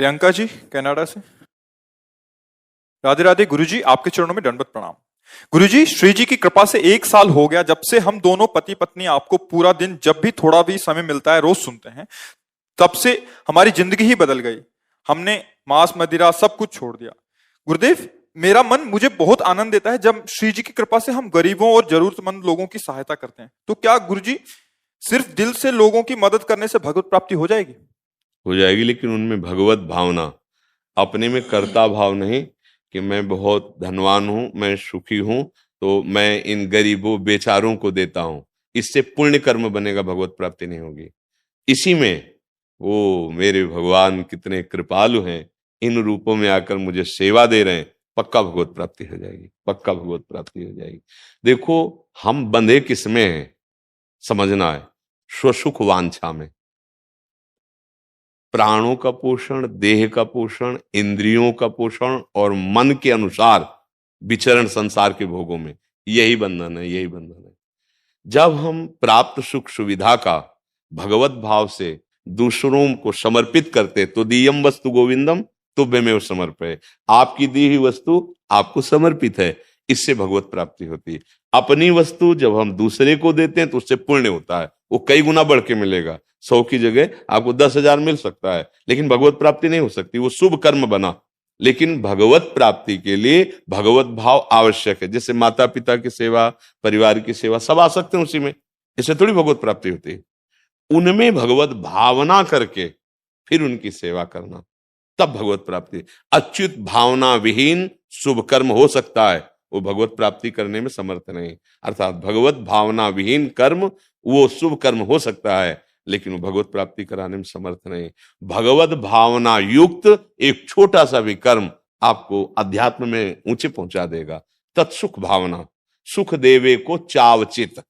Priyanka ji Canada से। राधे राधे गुरुजी, आपके चरणों में दंडवत प्रणाम। गुरुजी, श्री जी की कृपा से 1 साल हो गया जब से हम दोनों पति पत्नी आपको पूरा दिन जब भी थोड़ा भी समय मिलता है रोज सुनते हैं। तब से हमारी जिंदगी ही बदल गई। हमने मांस मदिरा सब कुछ छोड़ दिया। गुरुदेव, मेरा मन मुझे बहुत आनंद देता है जब श्री जी की कृपा से हम गरीबों और जरूरतमंद लोगों की सहायता करते हैं। तो क्या गुरुजी सिर्फ दिल से लोगों की मदद करने से भगवत प्राप्ति हो जाएगी? हो जाएगी, लेकिन उनमें भगवत भावना, अपने में कर्ता भाव नहीं कि मैं बहुत धनवान हूं, मैं सुखी हूं, तो मैं इन गरीबों बेचारों को देता हूं। इससे पुण्य कर्म बनेगा, भगवत प्राप्ति नहीं होगी। इसी में वो मेरे भगवान कितने कृपालु हैं, इन रूपों में आकर मुझे सेवा दे रहे हैं, पक्का भगवत प्राप्ति हो जाएगी, पक्का भगवत प्राप्ति हो जाएगी। देखो, हम बंधे किसमें हैं समझना है, स्वसुख वांछा में। प्राणों का पोषण, देह का पोषण, इंद्रियों का पोषण और मन के अनुसार विचरण संसार के भोगों में, यही बंधन है, यही बंधन है। जब हम प्राप्त सुख सुविधा का भगवत भाव से दूसरों को समर्पित करते, तो दीयम वस्तु गोविंदम तुभ्यमेव समर्पय, आपकी दी हुई वस्तु आपको समर्पित है, इससे भगवत प्राप्ति होती है। अपनी वस्तु जब हम दूसरे को देते हैं तो उससे पुण्य होता है, वो कई गुना बढ़ के मिलेगा। 100 की जगह आपको 10,000 मिल सकता है, लेकिन भगवत प्राप्ति नहीं हो सकती, वो शुभ कर्म बना। लेकिन भगवत प्राप्ति के लिए भगवत भाव आवश्यक है। जैसे माता पिता की सेवा, परिवार की सेवा, सब आ सकते हैं उसी में, इससे थोड़ी भगवत प्राप्ति होती है। उनमें भगवत भावना करके फिर उनकी सेवा करना, तब भगवत प्राप्ति। अच्युत भावना विहीन शुभ कर्म हो सकता है, वो भगवत प्राप्ति करने में समर्थ नहीं। अर्थात भगवत भावना विहीन कर्म वो शुभ कर्म हो सकता है, लेकिन वो भगवत प्राप्ति कराने में समर्थ नहीं। भगवत भावना युक्त एक छोटा सा भी कर्म आपको अध्यात्म में ऊंचे पहुंचा देगा। तत्सुख भावना, सुख देवे को चावचित,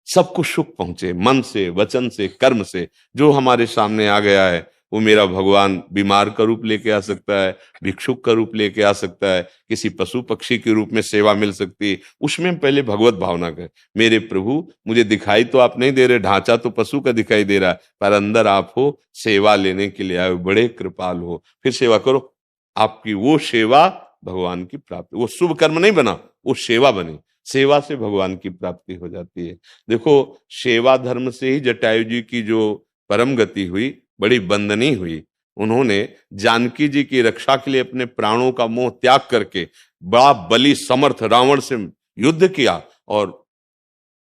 सबको सुख पहुंचे, मन से, वचन से, कर्म से। जो हमारे सामने आ गया है वो मेरा भगवान बीमार का रूप लेके आ सकता है, भिक्षुक का रूप लेके आ सकता है, किसी पशु पक्षी के रूप में सेवा मिल सकती है। उसमें पहले भगवत भावना कर, मेरे प्रभु मुझे दिखाई तो आप नहीं दे रहे, ढांचा तो पशु का दिखाई दे रहा है, पर अंदर आप हो, सेवा लेने के लिए आए, बड़े कृपाल हो, फिर सेवा करो। आपकी वो सेवा भगवान की प्राप्ति, वो शुभ कर्म नहीं बना, वो सेवा बनी। सेवा से भगवान की प्राप्ति हो जाती है। देखो, सेवा धर्म से ही जटायु जी की जो परम गति हुई, बड़ी बंदनी हुई। उन्होंने जानकी जी की रक्षा के लिए अपने प्राणों का मोह त्याग करके बड़ा बलि समर्थ रावण से युद्ध किया, और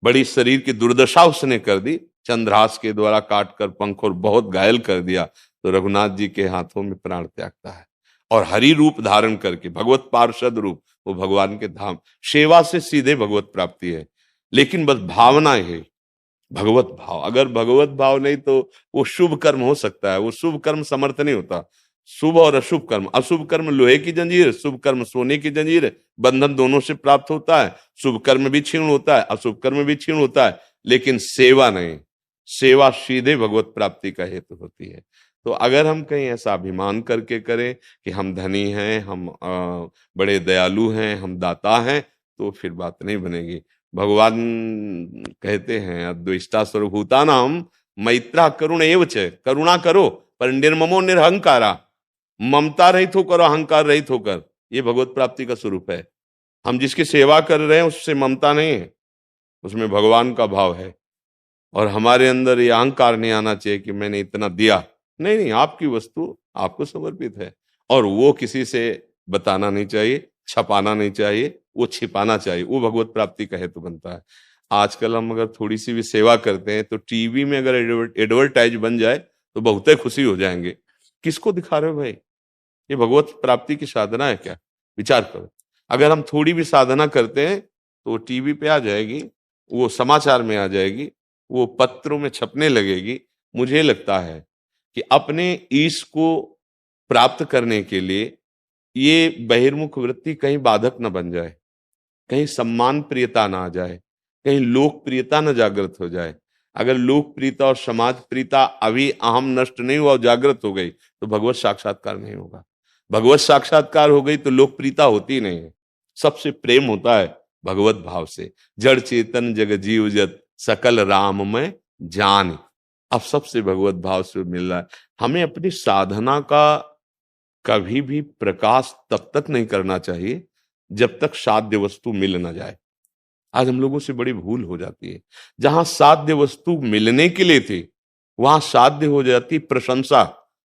बड़ी शरीर की दुर्दशा उसने कर दी, चंद्रहास के द्वारा काटकर पंख और बहुत घायल कर दिया। तो रघुनाथ जी के हाथों में प्राण त्यागता है, और हरि रूप धारण करके भगवत पार्षद रूप, वो भगवान के धाम। सेवा से सीधे भगवत प्राप्ति है, लेकिन बस भावना है, भगवत भाव। अगर भगवत भाव नहीं तो वो शुभ कर्म हो सकता है, वो शुभ कर्म समर्थ नहीं होता। शुभ और अशुभ कर्म, अशुभ कर्म लोहे की जंजीर, शुभ कर्म सोने की जंजीर, बंधन दोनों से प्राप्त होता है। शुभ कर्म भी क्षीण होता है, अशुभ कर्म भी क्षीण होता है, लेकिन सेवा नहीं। सेवा सीधे भगवत प्राप्ति का हेतु होती है। तो अगर हम कहीं ऐसा अभिमान करके करें कि हम धनी हैं, हम बड़े दयालु हैं, हम दाता हैं, तो फिर बात नहीं बनेगी। भगवान कहते हैं अद्वैष्टा सर्वभूतानां मैत्रा करुण एव च, करुणा करो पर निर्ममो निरहंकारा, ममता रहित होकर, अहंकार रहित होकर, ये भगवत प्राप्ति का स्वरूप है। हम जिसकी सेवा कर रहे हैं उससे ममता नहीं है, उसमें भगवान का भाव है, और हमारे अंदर ये अहंकार नहीं आना चाहिए कि मैंने इतना दिया। नहीं नहीं, आपकी वस्तु आपको समर्पित है, और वो किसी से बताना नहीं चाहिए, छपाना नहीं चाहिए, वो छिपाना चाहिए। वो भगवत प्राप्ति का हेतु बनता है। आजकल हम अगर थोड़ी सी भी सेवा करते हैं तो टीवी में अगर एडवर्टाइज बन जाए तो बहुत ही खुशी हो जाएंगे। किसको दिखा रहे हो भाई? ये भगवत प्राप्ति की साधना है क्या? विचार करो। अगर हम थोड़ी भी साधना करते हैं तो टीवी पे आ जाएगी, वो समाचार में आ जाएगी, वो पत्रों में छपने लगेगी। मुझे लगता है कि अपने ईश को प्राप्त करने के लिए ये बहिर्मुख वृत्ति कहीं बाधक न बन जाए, कहीं सम्मान प्रियता ना आ जाए, कहीं लोकप्रियता न जागृत हो जाए। अगर लोकप्रियता और समाज प्रियता अभी अहम नष्ट नहीं हुआ और जागृत हो गई तो भगवत साक्षात्कार नहीं होगा। भगवत साक्षात्कार हो गई तो लोकप्रियता होती नहीं है। सबसे प्रेम होता है भगवत भाव से। जड़ चेतन जग जीव जत सकल राम में जान, अब सबसे भगवत भाव से मिल रहा है। हमें अपनी साधना का कभी भी प्रकाश तब तक नहीं करना चाहिए जब तक साध्य वस्तु मिल ना जाए। आज हम लोगों से बड़ी भूल हो जाती है। जहां साध्य वस्तु मिलने के लिए थी वहां साध्य हो जाती प्रशंसा।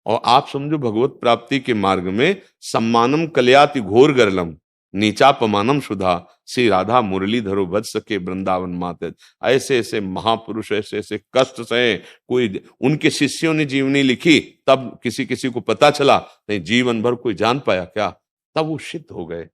और आप समझो भगवत प्राप्ति के मार्ग में सम्मानम कलयाति घोर गरलम नीचापमानम सुधा श्री राधा मुरलीधरो भज सके वृंदावन माते। ऐसे ऐसे महापुरुष ऐसे ऐसे कष्ट सहे। कोई उनके शिष्यों ने जीवनी लिखी तब किसी किसी को पता चला, नहीं जीवन भर कोई जान पाया क्या? तब वो सिद्ध हो गए,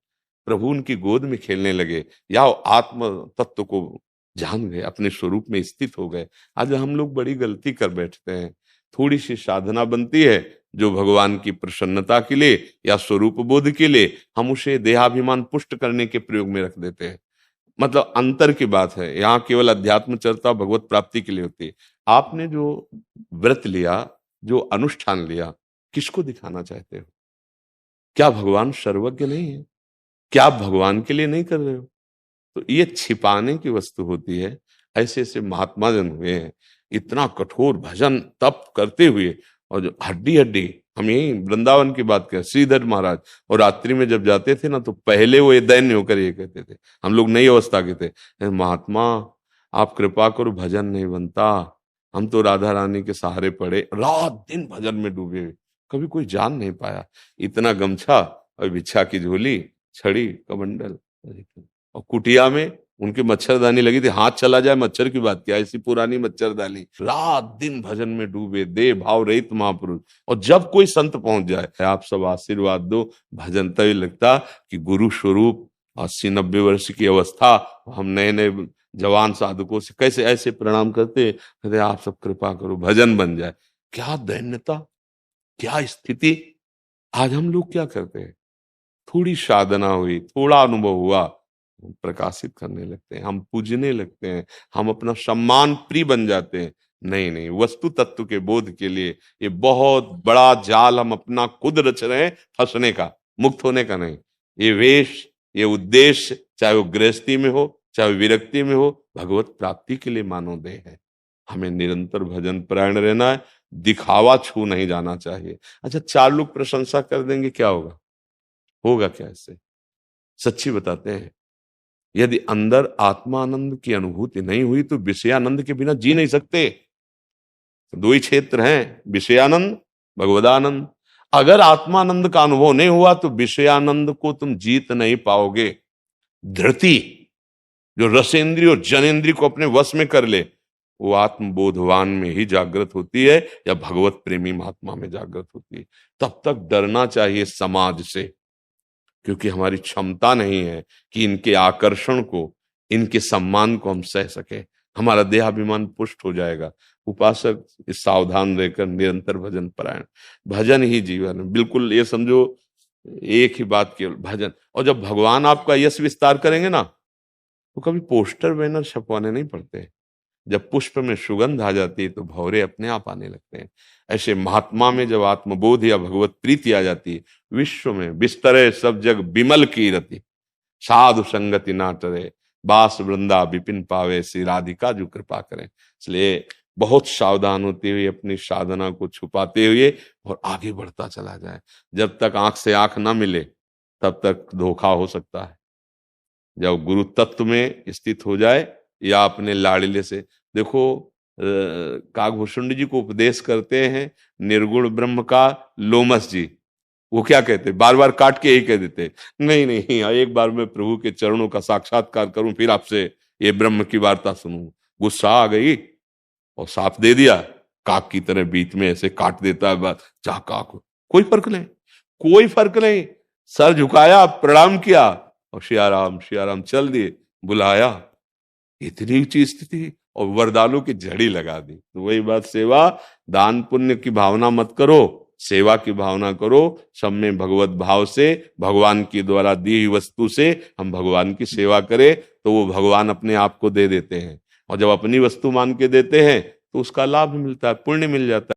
प्रभु उनकी गोद में खेलने लगे या आत्म तत्व को जान गए, अपने स्वरूप में स्थित हो गए। आज हम लोग बड़ी गलती कर बैठते हैं। थोड़ी सी साधना बनती है जो भगवान की प्रसन्नता के लिए या स्वरूप बोध के लिए, हम उसे देहाभिमान पुष्ट करने के प्रयोग में रख देते हैं। मतलब अंतर की बात है। यहाँ केवल अध्यात्म चर्चा भगवत प्राप्ति के लिए होती है। आपने जो व्रत लिया, जो अनुष्ठान लिया, किसको दिखाना चाहते हो? क्या भगवान सर्वज्ञ नहीं है? क्या आप भगवान के लिए नहीं कर रहे हो? तो ये छिपाने की वस्तु होती है। ऐसे ऐसे महात्मा जन हुए हैं, इतना कठोर भजन तप करते हुए, और जो हड्डी हड्डी, हम यही वृंदावन की बात करें, श्रीधर महाराज और रात्रि में जब जाते थे ना, तो पहले वो ये दैन्य होकर ये कहते थे, हम लोग नई अवस्था के थे, महात्मा आप कृपा करो, भजन नहीं बनता, हम तो राधा रानी के सहारे पड़े, रात दिन भजन में डूबे हुए, कभी कोई जान नहीं पाया। इतना गमछा और भिक्षा की झोली, छड़ी कमंडल, और कुटिया में उनके मच्छरदानी लगी थी, हाथ चला जाए मच्छर की बात क्या, ऐसी पुरानी मच्छरदानी, रात दिन भजन में डूबे, दे भाव रहित महापुरुष। और जब कोई संत पहुंच जाए, आप सब आशीर्वाद दो, भजन तभी लगता कि गुरु स्वरूप 80-90 वर्ष की अवस्था, हम नए नए जवान साधकों से कैसे ऐसे प्रणाम करते, कहते आप सब कृपा करो भजन बन जाए। क्या दैन्यता, क्या स्थिति। आज हम लोग क्या करते हैं, थोड़ी साधना हुई, थोड़ा अनुभव हुआ, हम प्रकाशित करने लगते हैं, हम पूजने लगते हैं, हम अपना सम्मान प्रिय बन जाते हैं। नहीं नहीं, वस्तु तत्व के बोध के लिए ये बहुत बड़ा जाल हम अपना खुद रच रहे हैं, फंसने का, मुक्त होने का नहीं। ये वेश, ये उद्देश्य, चाहे वो गृहस्थी में हो चाहे विरक्ति में हो, भगवत प्राप्ति के लिए मानव देह है। हमें निरंतर भजन परायण रहना है, दिखावा छू नहीं जाना चाहिए। अच्छा, 4 लोग प्रशंसा कर देंगे, क्या होगा? होगा क्या इससे? सच्ची बताते हैं, यदि अंदर आत्मानंद की अनुभूति नहीं हुई तो विषयानंद के बिना जी नहीं सकते। 2 ही क्षेत्र हैं, विषयानंद, भगवदानंद। अगर आत्मानंद का अनुभव नहीं हुआ तो विषयानंद को तुम जीत नहीं पाओगे। धृति जो रसेंद्रिय और जनेंद्रिय को अपने वश में कर ले, वो आत्मबोधवान में ही जागृत होती है या भगवत प्रेमी महात्मा में जागृत होती है। तब तक डरना चाहिए समाज से, क्योंकि हमारी क्षमता नहीं है कि इनके आकर्षण को, इनके सम्मान को हम सह सके। हमारा देहाभिमान पुष्ट हो जाएगा। उपासक सावधान रहकर निरंतर भजन परायण, भजन ही जीवन है। बिल्कुल ये समझो, एक ही बात केवल भजन। और जब भगवान आपका यश विस्तार करेंगे ना, तो कभी पोस्टर बैनर छपवाने नहीं पड़ते। जब पुष्प में सुगंध आ जाती है तो भौरे अपने आप आने लगते हैं। ऐसे महात्मा में जब आत्मबोध या भगवत प्रीति आ जाती है, विश्व में बिस्तरे सब जग बिमल की रति, साधु संगति ना टरे, बास वृंदा विपिन पावे, श्री राधिका जो कृपा करें। इसलिए बहुत सावधान होते हुए अपनी साधना को छुपाते हुए और आगे बढ़ता चला जाए। जब तक आंख से आंख ना मिले तब तक धोखा हो सकता है। जब गुरु तत्व में स्थित हो जाए या अपने लाड़िले से, देखो काकभूषुंड जी को उपदेश करते हैं निर्गुण ब्रह्म का लोमस जी, वो क्या कहते, बार बार काट के यही कह देते, नहीं नहीं, एक बार मैं प्रभु के चरणों का साक्षात्कार करूं फिर आपसे ये ब्रह्म की वार्ता सुनूं। गुस्सा आ गई और साफ दे दिया, काक की तरह बीच में ऐसे काट देता है बात। जा काक, कोई फर्क नहीं, कोई फर्क नहीं। सर झुकाया, प्रणाम किया और श्याराम चल दिए। बुलाया, इतनी ऊंची स्थिति और वरदानों की झड़ी लगा दी। तो वही बात, सेवा दान पुण्य की भावना मत करो, सेवा की भावना करो। सब में भगवत भाव से, भगवान की द्वारा दी हुई वस्तु से हम भगवान की सेवा करें तो वो भगवान अपने आप को दे देते हैं। और जब अपनी वस्तु मान के देते हैं तो उसका लाभ मिलता है, पुण्य मिल जाता है।